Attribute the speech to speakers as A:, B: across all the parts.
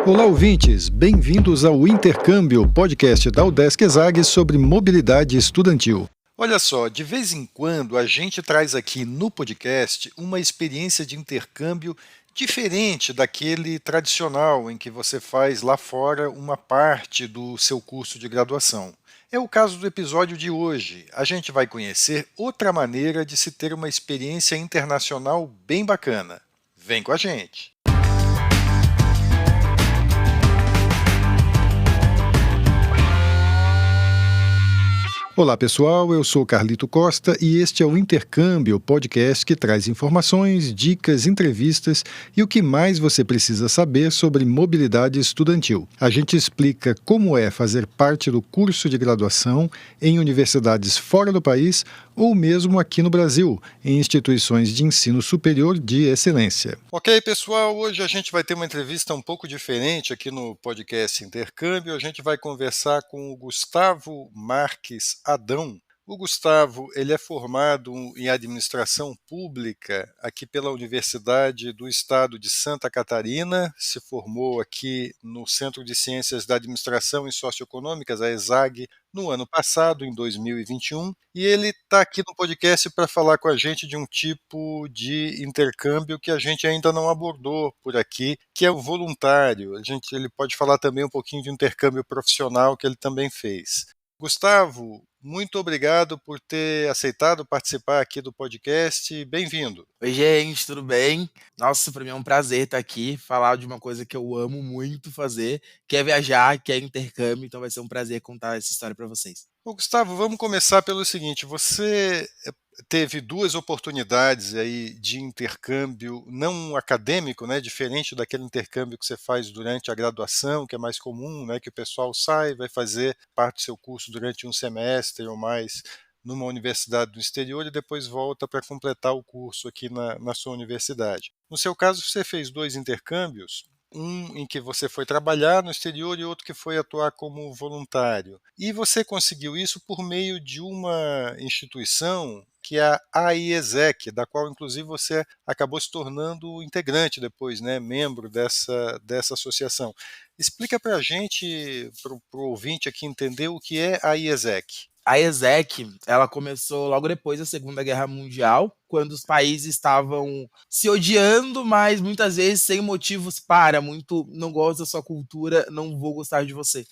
A: Olá, ouvintes! Bem-vindos ao Intercâmbio, podcast da UDESC ESAG sobre mobilidade estudantil. Olha só, de vez em quando a gente traz aqui no podcast uma experiência de intercâmbio diferente daquele tradicional em que você faz lá fora uma parte do seu curso de graduação. É o caso do episódio de hoje. A gente vai conhecer outra maneira de se ter uma experiência internacional bem bacana. Vem com a gente! Olá pessoal, eu sou Carlito Costa e este é o Intercâmbio, podcast que traz informações, dicas, entrevistas e o que mais você precisa saber sobre mobilidade estudantil. A gente explica como é fazer parte do curso de graduação em universidades fora do país ou mesmo aqui no Brasil, em instituições de ensino superior de excelência. Ok, pessoal, hoje a gente vai ter uma entrevista um pouco diferente aqui no podcast Intercâmbio. A gente vai conversar com o Gustavo Marques Adão. O Gustavo, ele é formado em administração pública aqui pela Universidade do Estado de Santa Catarina, se formou aqui no Centro de Ciências da Administração e Socioeconômicas, a ESAG, no ano passado, em 2021, e ele está aqui no podcast para falar com a gente de um tipo de intercâmbio que a gente ainda não abordou por aqui, que é o voluntário. Ele pode falar também um pouquinho de intercâmbio profissional que ele também fez. Gustavo, muito obrigado por ter aceitado participar aqui do podcast. Bem-vindo.
B: Oi, gente, tudo bem? Nossa, para mim é um prazer estar aqui, falar de uma coisa que eu amo muito fazer, que é viajar, que é intercâmbio, então vai ser um prazer contar essa história para vocês.
A: Ô, Gustavo, vamos começar pelo seguinte, você teve duas oportunidades aí de intercâmbio não acadêmico, né, diferente daquele intercâmbio que você faz durante a graduação, que é mais comum, né, que o pessoal sai, vai fazer parte do seu curso durante um semestre ou mais numa universidade do exterior e depois volta para completar o curso aqui na sua universidade. No seu caso, você fez dois intercâmbios, um em que você foi trabalhar no exterior e outro que foi atuar como voluntário. E você conseguiu isso por meio de uma instituição que é a AIESEC, da qual inclusive você acabou se tornando integrante depois, né, membro dessa associação. Explica para a gente, para o ouvinte aqui entender o que é a AIESEC.
B: A ESEC, ela começou logo depois da Segunda Guerra Mundial, quando os países estavam se odiando, mas muitas vezes sem motivos para, muito não gosto da sua cultura, não vou gostar de você.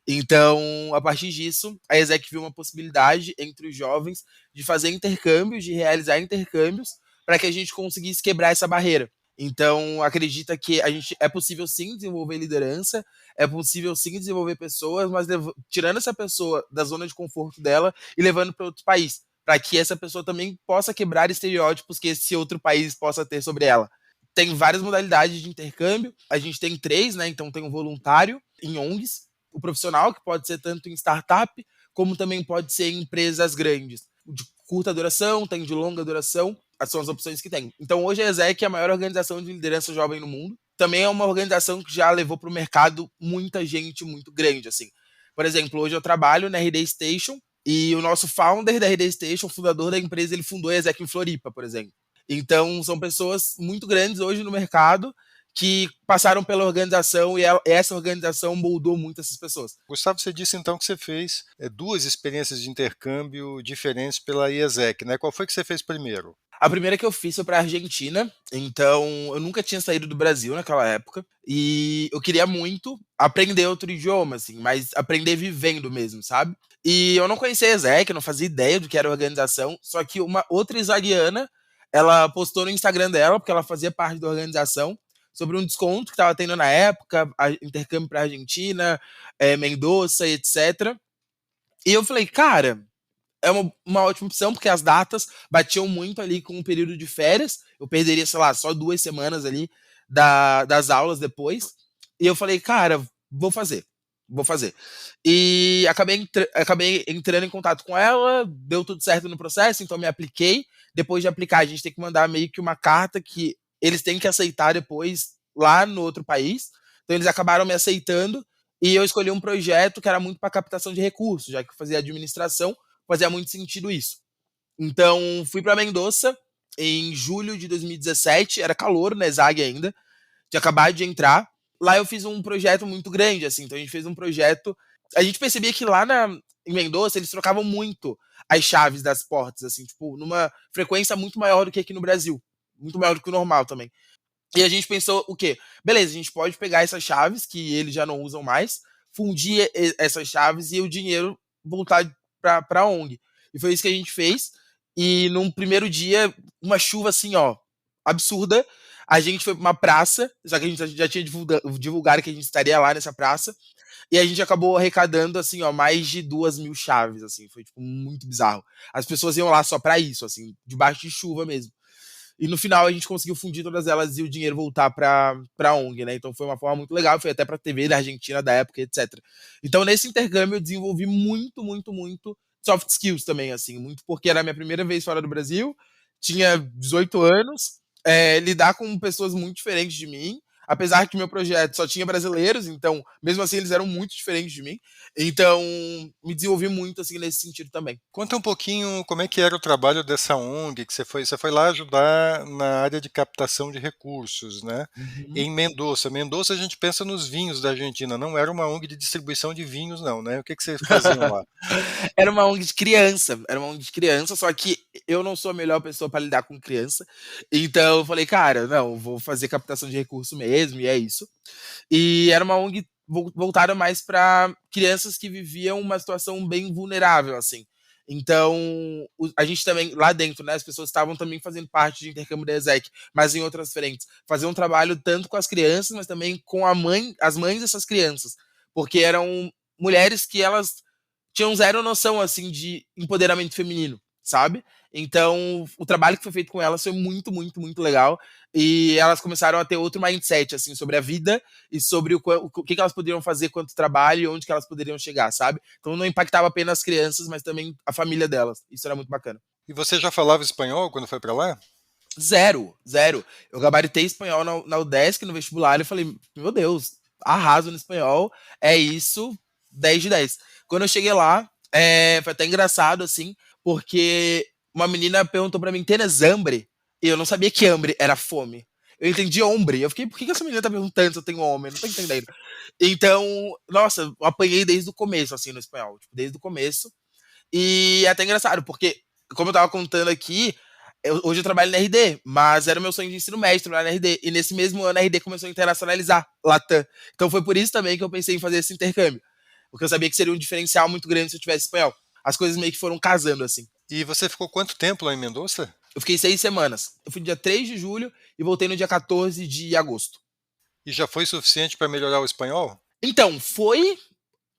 B: Então, a partir disso, a ESEC viu uma possibilidade entre os jovens de fazer intercâmbios, de realizar intercâmbios, para que a gente conseguisse quebrar essa barreira. Então, acredita que é possível sim desenvolver liderança, é possível sim desenvolver pessoas, mas tirando essa pessoa da zona de conforto dela e levando para outro país, para que essa pessoa também possa quebrar estereótipos que esse outro país possa ter sobre ela. Tem várias modalidades de intercâmbio, a gente tem 3, né? Então tem o voluntário em ONGs, o profissional, que pode ser tanto em startup, como também pode ser em empresas grandes, de curta duração, tem de longa duração, são as opções que tem. Então hoje a ESEC é a maior organização de liderança jovem no mundo. Também é uma organização que já levou para o mercado muita gente muito grande, assim. Por exemplo, hoje eu trabalho na RD Station e o nosso founder da RD Station, fundador da empresa, ele fundou a ESEC em Floripa, por exemplo. Então são pessoas muito grandes hoje no mercado que passaram pela organização e essa organização moldou muito essas pessoas.
A: Gustavo, você disse então que você fez duas experiências de intercâmbio diferentes pela IESEC, né? Qual foi que você fez primeiro?
B: A primeira que eu fiz foi para a Argentina, então eu nunca tinha saído do Brasil naquela época e eu queria muito aprender outro idioma, assim, mas aprender vivendo mesmo, sabe? E eu não conhecia a ESEC, não fazia ideia do que era a organização, só que uma outra exaguiana, ela postou no Instagram dela, porque ela fazia parte da organização, sobre um desconto que estava tendo na época, intercâmbio para a Argentina, Mendoza, etc. E eu falei, cara, é uma ótima opção, porque as datas batiam muito ali com o período de férias. Eu perderia, sei lá, só 2 semanas ali das aulas depois. E eu falei, cara, vou fazer. Vou fazer. E acabei entrando em contato com ela, deu tudo certo no processo, então me apliquei. Depois de aplicar, a gente tem que mandar meio que uma carta que eles têm que aceitar depois lá no outro país. Então eles acabaram me aceitando e eu escolhi um projeto que era muito para captação de recursos, já que eu fazia administração, fazia muito sentido isso. Então, fui para Mendoza em julho de 2017, era calor na ESAG ainda, tinha acabado de entrar, lá eu fiz um projeto muito grande, assim. Então a gente fez um projeto. A gente percebia que lá em Mendoza eles trocavam muito as chaves das portas, assim, tipo, numa frequência muito maior do que aqui no Brasil. Muito maior do que o normal também. E a gente pensou o quê? Beleza, a gente pode pegar essas chaves que eles já não usam mais, fundir essas chaves e o dinheiro voltar para a ONG. E foi isso que a gente fez. E num primeiro dia, uma chuva assim, ó, absurda. A gente foi para uma praça, só que a gente já tinha divulgado que a gente estaria lá nessa praça. E a gente acabou arrecadando, assim, ó, mais de 2.000 chaves, assim. Foi, tipo, muito bizarro. As pessoas iam lá só para isso, assim, debaixo de chuva mesmo. E no final a gente conseguiu fundir todas elas e o dinheiro voltar pra ONG, né? Então foi uma forma muito legal, foi até pra TV da Argentina da época, etc. Então nesse intercâmbio eu desenvolvi muito, muito, muito soft skills também, assim, muito porque era a minha primeira vez fora do Brasil, tinha 18 anos, lidar com pessoas muito diferentes de mim, apesar que meu projeto só tinha brasileiros, então mesmo assim eles eram muito diferentes de mim, então me desenvolvi muito assim nesse sentido também.
A: Conta um pouquinho como é que era o trabalho dessa ONG, que você foi lá ajudar na área de captação de recursos, né?
B: Uhum.
A: Em Mendoza. Mendoza a gente pensa nos vinhos da Argentina, não era uma ONG de distribuição de vinhos, não, né? O que vocês faziam lá?
B: Era uma ONG de criança, era uma ONG de criança, só que eu não sou a melhor pessoa para lidar com criança. Então eu falei, cara, não, vou fazer captação de recurso mesmo, e é isso. E era uma ONG voltada mais para crianças que viviam uma situação bem vulnerável, assim. Então, a gente também, lá dentro, né, as pessoas estavam também fazendo parte de intercâmbio da ESEC, mas em outras frentes. Fazer um trabalho tanto com as crianças, mas também com as mães dessas crianças. Porque eram mulheres que elas tinham zero noção, assim, de empoderamento feminino, sabe? Então, o trabalho que foi feito com elas foi muito, muito, muito legal. E elas começaram a ter outro mindset, assim, sobre a vida e sobre o que elas poderiam fazer quanto trabalho e onde que elas poderiam chegar, sabe? Então não impactava apenas as crianças, mas também a família delas. Isso era muito bacana.
A: E você já falava espanhol quando foi para lá?
B: Zero, zero. Eu gabaritei espanhol na UDESC, no vestibular, e falei, meu Deus, arraso no espanhol, é isso, 10 de 10. Quando eu cheguei lá, foi até engraçado, assim, porque uma menina perguntou pra mim, tienes hambre? E eu não sabia que hambre era fome. Eu entendi hombre. Eu fiquei, por que essa menina tá perguntando se eu tenho homem? Eu não tô entendendo. Então, nossa, eu apanhei desde o começo, assim, no espanhol. Tipo, desde o começo. E é até engraçado, porque, como eu tava contando aqui, hoje eu trabalho na RD, mas era o meu sonho de ensino médio trabalhar na RD. E nesse mesmo ano a RD começou a internacionalizar Latam. Então foi por isso também que eu pensei em fazer esse intercâmbio. Porque eu sabia que seria um diferencial muito grande se eu tivesse espanhol. As coisas meio que foram casando, assim.
A: E você ficou quanto tempo lá em Mendoza?
B: Eu fiquei 6 semanas. Eu fui no dia 3 de julho e voltei no dia 14 de agosto.
A: E já foi suficiente para melhorar o espanhol?
B: Então, foi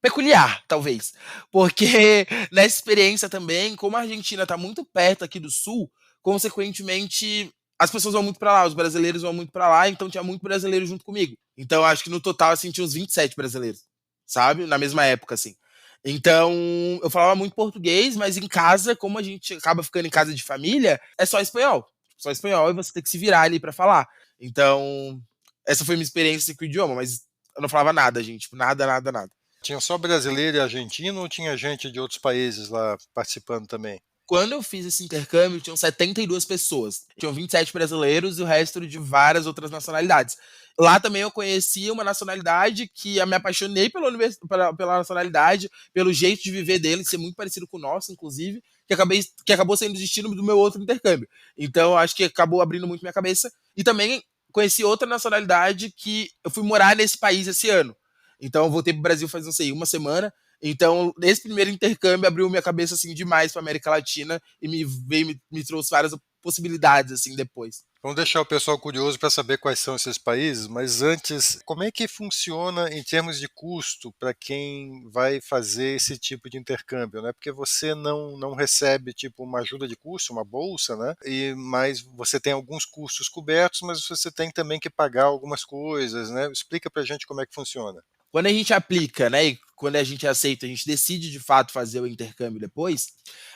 B: peculiar, talvez. Porque nessa experiência também, como a Argentina está muito perto aqui do sul, consequentemente as pessoas vão muito para lá, os brasileiros vão muito para lá, então tinha muito brasileiro junto comigo. Então acho que no total assim tinha uns 27 brasileiros, sabe? Na mesma época assim. Então, eu falava muito português, mas em casa, como a gente acaba ficando em casa de família, é só espanhol. Só espanhol e você tem que se virar ali para falar. Então, essa foi minha experiência com o idioma, mas eu não falava nada, gente. Tipo, nada, nada, nada.
A: Tinha só brasileiro e argentino ou tinha gente de outros países lá participando também?
B: Quando eu fiz esse intercâmbio, tinham 72 pessoas. Tinham 27 brasileiros e o resto de várias outras nacionalidades. Lá também eu conheci uma nacionalidade que eu me apaixonei pela nacionalidade, pelo jeito de viver deles, ser muito parecido com o nosso, inclusive, que acabou sendo o destino do meu outro intercâmbio. Então, acho que acabou abrindo muito minha cabeça. E também conheci outra nacionalidade que eu fui morar nesse país esse ano. Então, eu voltei para o Brasil faz, não sei, uma semana. Então, nesse primeiro intercâmbio, abriu minha cabeça assim demais para América Latina e me trouxe várias possibilidades assim depois.
A: Vamos deixar o pessoal curioso para saber quais são esses países, mas antes, como é que funciona em termos de custo para quem vai fazer esse tipo de intercâmbio, né? Porque você não recebe tipo uma ajuda de custo, uma bolsa, né? Mas você tem alguns custos cobertos, mas você tem também que pagar algumas coisas, né? Explica para a gente como é que funciona.
B: Quando a gente aplica, né, e quando a gente aceita, a gente decide de fato fazer o intercâmbio depois,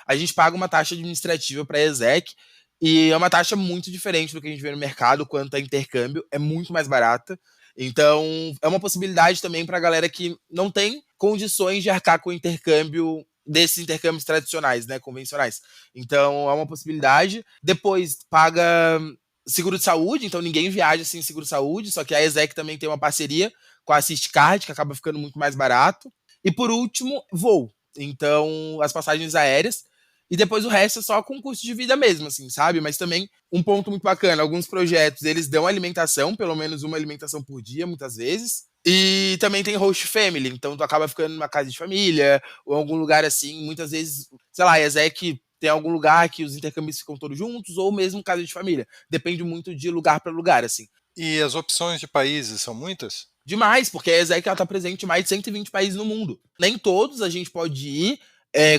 B: a gente paga uma taxa administrativa para a ESEC e é uma taxa muito diferente do que a gente vê no mercado quanto a intercâmbio, é muito mais barata. Então, é uma possibilidade também para a galera que não tem condições de arcar com o intercâmbio desses intercâmbios tradicionais, né, convencionais. Então, é uma possibilidade. Depois, paga seguro de saúde, então ninguém viaja sem seguro de saúde, só que a ESEC também tem uma parceria com a Assistcard, que acaba ficando muito mais barato. E por último, voo. Então, as passagens aéreas. E depois o resto é só com custo de vida mesmo, assim, sabe? Mas também um ponto muito bacana, alguns projetos, eles dão alimentação, pelo menos uma alimentação por dia, muitas vezes. E também tem host family, então tu acaba ficando numa casa de família, ou em algum lugar assim, muitas vezes, sei lá, a ESEC tem algum lugar que os intercâmbios ficam todos juntos, ou mesmo casa de família. Depende muito de lugar para lugar, assim.
A: E as opções de países são muitas?
B: Demais, porque a ESEC está presente em mais de 120 países no mundo. Nem todos a gente pode ir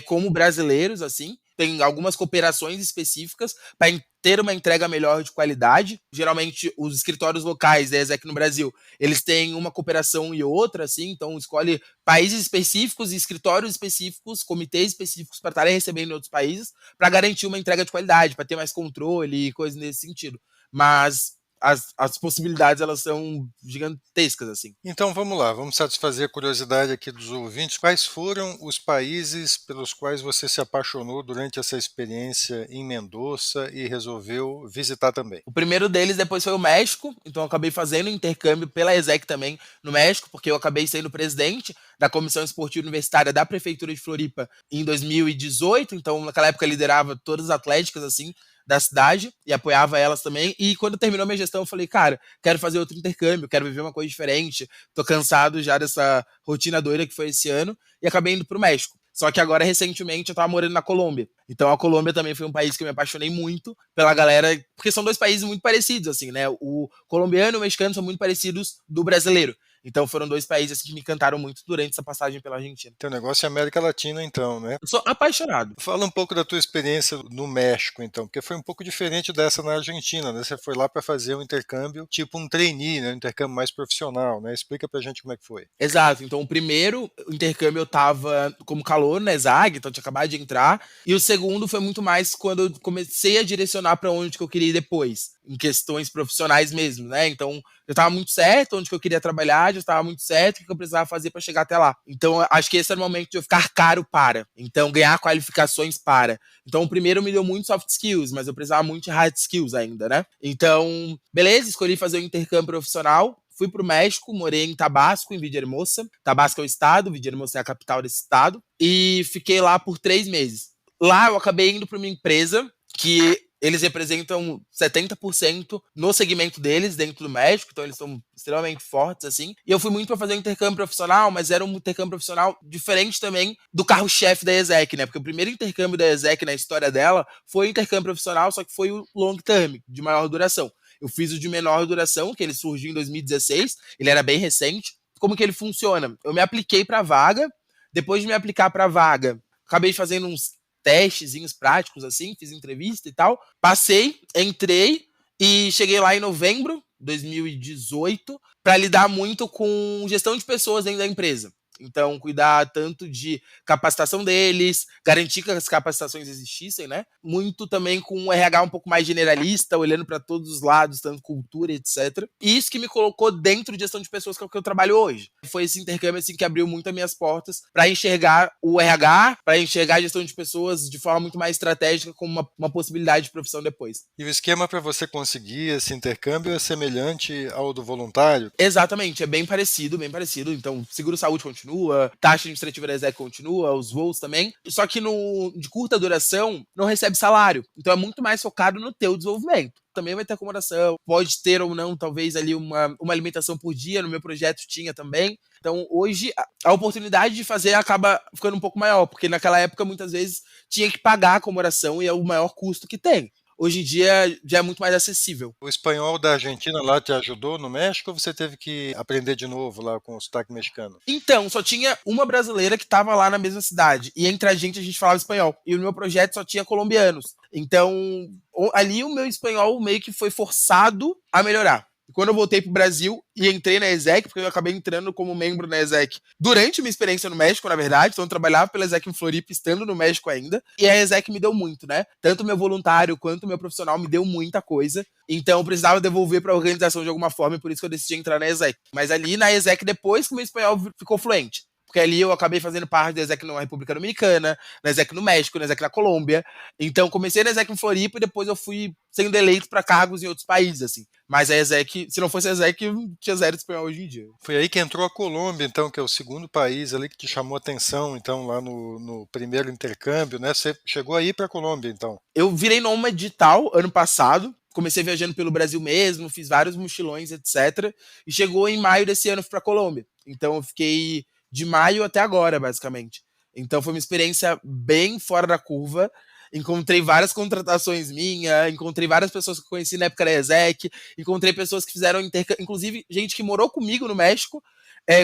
B: como brasileiros, assim. Tem algumas cooperações específicas para ter uma entrega melhor de qualidade. Geralmente, os escritórios locais da ESEC no Brasil, eles têm uma cooperação e outra, assim. Então, escolhe países específicos, escritórios específicos, comitês específicos para estarem recebendo em outros países, para garantir uma entrega de qualidade, para ter mais controle e coisas nesse sentido. Mas as possibilidades, elas são gigantescas, assim.
A: Então vamos lá, vamos satisfazer a curiosidade aqui dos ouvintes. Quais foram os países pelos quais você se apaixonou durante essa experiência em Mendoza e resolveu visitar também?
B: O primeiro deles depois foi o México, então eu acabei fazendo intercâmbio pela ESEC também no México, porque eu acabei sendo presidente da Comissão Esportiva Universitária da Prefeitura de Floripa em 2018, então naquela época eu liderava todas as atléticas, assim, da cidade e apoiava elas também. E quando terminou minha gestão, eu falei, cara, quero fazer outro intercâmbio, quero viver uma coisa diferente. Tô cansado já dessa rotina doida que foi esse ano e acabei indo pro México. Só que agora, recentemente, eu tava morando na Colômbia. Então, a Colômbia também foi um país que eu me apaixonei muito pela galera, porque são dois países muito parecidos, assim, né? O colombiano e o mexicano são muito parecidos do brasileiro. Então, foram dois países assim, que me encantaram muito durante essa passagem pela Argentina.
A: Teu negócio é América Latina, então, né?
B: Eu sou apaixonado.
A: Fala um pouco da tua experiência no México, então, porque foi um pouco diferente dessa na Argentina, né? Você foi lá para fazer um intercâmbio, tipo um trainee, né? Um intercâmbio mais profissional, né? Explica pra gente como é que foi.
B: Exato. Então, o primeiro intercâmbio eu tava como calor na ESAG, então eu tinha acabado de entrar. E o segundo foi muito mais quando eu comecei a direcionar para onde que eu queria ir depois, em questões profissionais mesmo, né? Então, eu tava muito certo onde que eu queria trabalhar, já estava muito certo o que eu precisava fazer para chegar até lá. Então, acho que esse era o momento de eu ficar caro para. Então, ganhar qualificações para. Então, o primeiro me deu muito soft skills, mas eu precisava muito de hard skills ainda, né? Então, beleza, escolhi fazer o intercâmbio profissional. Fui pro México, morei em Tabasco, em Villahermosa. Tabasco é o estado, Villahermosa é a capital desse estado. E fiquei lá por 3 meses. Lá eu acabei indo para uma empresa que eles representam 70% no segmento deles, dentro do México, então eles são extremamente fortes, assim. E eu fui muito para fazer um intercâmbio profissional, mas era um intercâmbio profissional diferente também do carro-chefe da ESEC, né? Porque o primeiro intercâmbio da ESEC na história dela foi um intercâmbio profissional, só que foi o long term, de maior duração. Eu fiz o de menor duração, que ele surgiu em 2016, ele era bem recente. Como que ele funciona? Eu me apliquei para a vaga, depois de me aplicar para a vaga, acabei fazendo uns testezinhos práticos, assim, fiz entrevista e tal. Passei, entrei e cheguei lá em novembro de 2018 para lidar muito com gestão de pessoas dentro da empresa. Então, cuidar tanto de capacitação deles, garantir que as capacitações existissem, né? Muito também com um RH um pouco mais generalista, olhando para todos os lados, tanto cultura, etc. E isso que me colocou dentro de gestão de pessoas, que é o que eu trabalho hoje. Foi esse intercâmbio assim, que abriu muito as minhas portas para enxergar o RH, para enxergar a gestão de pessoas de forma muito mais estratégica, como uma possibilidade de profissão depois.
A: E o esquema para você conseguir esse intercâmbio é semelhante ao do voluntário?
B: Exatamente, é bem parecido, bem parecido. Então, seguro-saúde continua, taxa administrativa da ESEC continua, os voos também. Só que de curta duração, não recebe salário. Então, é muito mais focado no teu desenvolvimento. Também vai ter acomodação, pode ter ou não, talvez, ali uma alimentação por dia. No meu projeto tinha também. Então, hoje, a oportunidade de fazer acaba ficando um pouco maior, porque naquela época, muitas vezes, tinha que pagar a acomodação e é o maior custo que tem. Hoje em dia já é muito mais acessível.
A: O espanhol da Argentina lá te ajudou no México ou você teve que aprender de novo lá com o sotaque mexicano?
B: Então, só tinha uma brasileira que estava lá na mesma cidade. E entre a gente falava espanhol. E no meu projeto só tinha colombianos. Então, ali o meu espanhol meio que foi forçado a melhorar. Quando eu voltei pro Brasil e entrei na ESEC, porque eu acabei entrando como membro na ESEC durante minha experiência no México, na verdade, então eu trabalhava pela ESEC em Floripa, estando no México ainda, e a ESEC me deu muito, né? Tanto o meu voluntário quanto o meu profissional me deu muita coisa, então eu precisava devolver para a organização de alguma forma, e por isso que eu decidi entrar na ESEC. Mas ali na ESEC, depois que o meu espanhol ficou fluente. porque ali eu acabei fazendo parte da ESEC na República Dominicana, na ESEC no México, na ESEC na Colômbia. Então comecei na ESEC em Floripa e depois eu fui sendo eleito para cargos em outros países, assim. Mas a ESEC, se não fosse a ESEC, eu tinha zero de espanhol hoje em dia.
A: Foi aí que entrou a Colômbia, então, que é o segundo país ali que te chamou a atenção, então, lá no primeiro intercâmbio, né? Você chegou aí para a Colômbia, então.
B: Eu virei nômade digital ano passado, comecei viajando pelo Brasil mesmo, fiz vários mochilões, etc. E chegou em maio desse ano, fui para a Colômbia. Então eu fiquei de maio até agora, basicamente. Então foi uma experiência bem fora da curva. Encontrei várias contratações minhas, encontrei várias pessoas que eu conheci na época da ESEC, encontrei pessoas que fizeram intercâmbio, inclusive gente que morou comigo no México,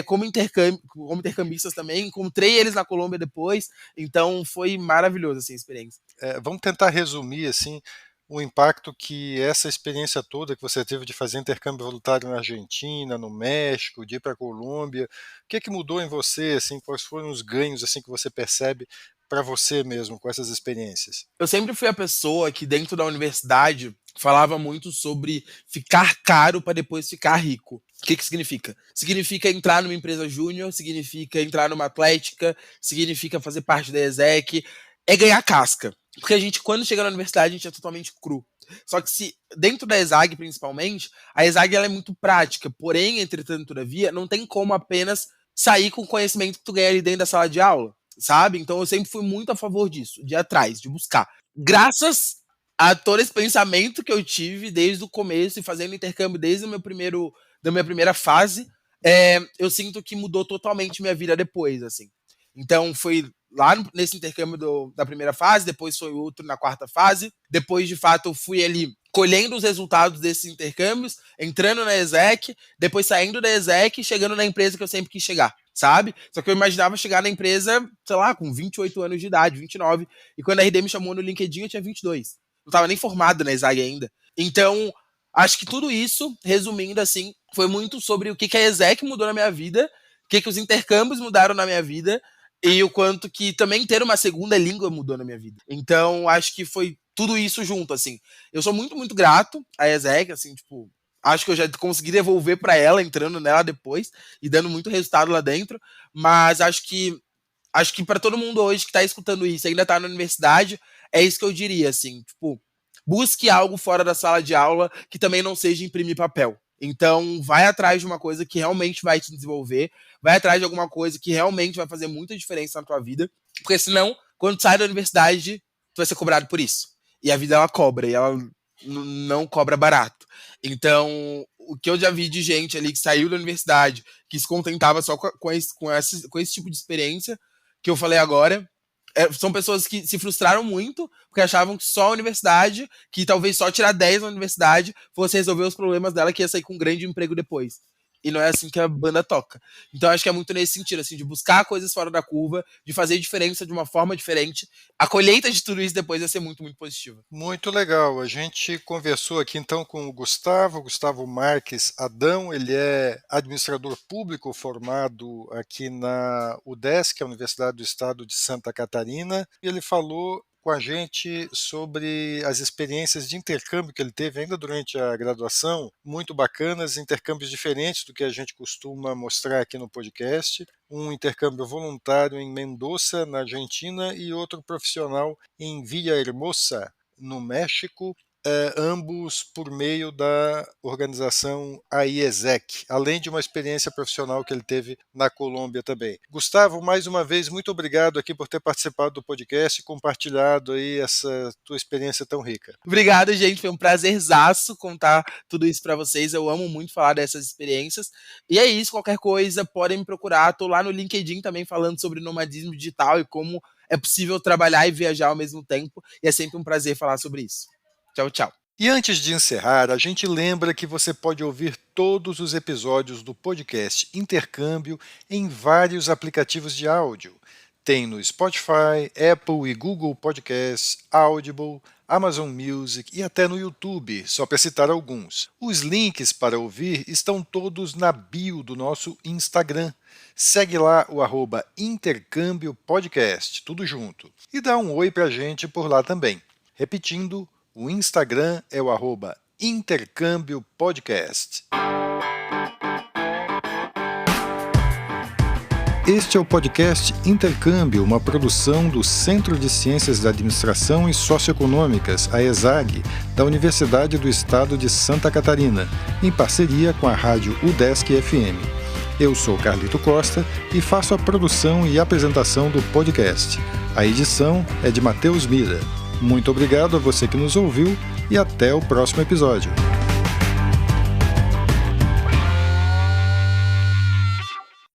B: como intercambistas também. Encontrei eles na Colômbia depois, então foi maravilhoso assim, a experiência.
A: Vamos tentar resumir assim o impacto que essa experiência toda que você teve de fazer intercâmbio voluntário na Argentina, no México, de ir para a Colômbia, o que mudou em você, assim, quais foram os ganhos assim que você percebe para você mesmo com essas experiências?
B: Eu sempre fui a pessoa que dentro da universidade falava muito sobre ficar caro para depois ficar rico. O que significa? Significa entrar numa empresa júnior, significa entrar numa atlética, significa fazer parte da ESEC, é ganhar casca. Porque a gente, quando chega na universidade, a gente é totalmente cru. Só que se dentro da ESAG, principalmente, a ESAG ela é muito prática, porém, entretanto, todavia, não tem como apenas sair com o conhecimento que tu ganha ali dentro da sala de aula, sabe? Então eu sempre fui muito a favor disso, de ir atrás, de buscar. Graças a todo esse pensamento que eu tive desde o começo e fazendo intercâmbio desde da minha primeira fase, eu sinto que mudou totalmente minha vida depois, assim. Então foi lá nesse intercâmbio da primeira fase, depois foi outro na quarta fase, depois de fato eu fui ali colhendo os resultados desses intercâmbios, entrando na ESEC, depois saindo da ESEC e chegando na empresa que eu sempre quis chegar, sabe? Só que eu imaginava chegar na empresa, sei lá, com 28 anos de idade, 29, e quando a RD me chamou no LinkedIn eu tinha 22. Não estava nem formado na ESAG ainda. Então, acho que tudo isso, resumindo assim, foi muito sobre o que a ESEC mudou na minha vida, o que os intercâmbios mudaram na minha vida, e o quanto que também ter uma segunda língua mudou na minha vida. Então, acho que foi tudo isso junto, assim. Eu sou muito, muito grato à ESEC, assim, tipo, acho que eu já consegui devolver para ela, entrando nela depois, e dando muito resultado lá dentro, mas acho que para todo mundo hoje que tá escutando isso, ainda tá na universidade, é isso que eu diria, assim, tipo, busque algo fora da sala de aula que também não seja imprimir papel. Então, vai atrás de uma coisa que realmente vai te desenvolver, vai atrás de alguma coisa que realmente vai fazer muita diferença na tua vida, porque senão, quando tu sai da universidade, tu vai ser cobrado por isso. E a vida, ela cobra, e ela não cobra barato. Então, o que eu já vi de gente ali que saiu da universidade, que se contentava só com esse tipo de experiência, que eu falei agora, são pessoas que se frustraram muito, porque achavam que só a universidade, que talvez só tirar 10 na universidade, fosse resolver os problemas dela, que ia sair com um grande emprego depois. E não é assim que a banda toca. Então acho que é muito nesse sentido, assim, de buscar coisas fora da curva, de fazer diferença de uma forma diferente. A colheita de tudo isso depois vai ser muito, muito positiva.
A: Muito legal. A gente conversou aqui então com o Gustavo Marques Adão. Ele é administrador público formado aqui na UDESC, a Universidade do Estado de Santa Catarina. E ele falou com a gente sobre as experiências de intercâmbio que ele teve ainda durante a graduação, muito bacanas, intercâmbios diferentes do que a gente costuma mostrar aqui no podcast. Um intercâmbio voluntário em Mendoza, na Argentina, e outro profissional em Villahermosa, no México, ambos por meio da organização AIESEC, além de uma experiência profissional que ele teve na Colômbia também. Gustavo, mais uma vez, muito obrigado aqui por ter participado do podcast e compartilhado aí essa tua experiência tão rica.
B: Obrigado, gente, foi um prazerzaço contar tudo isso para vocês, eu amo muito falar dessas experiências, e é isso, qualquer coisa, podem me procurar, tô lá no LinkedIn também falando sobre nomadismo digital e como é possível trabalhar e viajar ao mesmo tempo, e é sempre um prazer falar sobre isso. Tchau, tchau.
A: E antes de encerrar, a gente lembra que você pode ouvir todos os episódios do podcast Intercâmbio em vários aplicativos de áudio. Tem no Spotify, Apple e Google Podcasts, Audible, Amazon Music e até no YouTube, só para citar alguns. Os links para ouvir estão todos na bio do nosso Instagram. Segue lá o @Intercâmbio Podcast, tudo junto. E dá um oi pra gente por lá também. Repetindo, o Instagram é o @Intercâmbio Podcast. Este é o podcast Intercâmbio, uma produção do Centro de Ciências da Administração e Socioeconômicas, a ESAG, da Universidade do Estado de Santa Catarina, em parceria com a rádio UDESC FM. Eu sou Carlito Costa e faço a produção e apresentação do podcast. A edição é de Matheus Mira. Muito obrigado a você que nos ouviu e até o próximo episódio.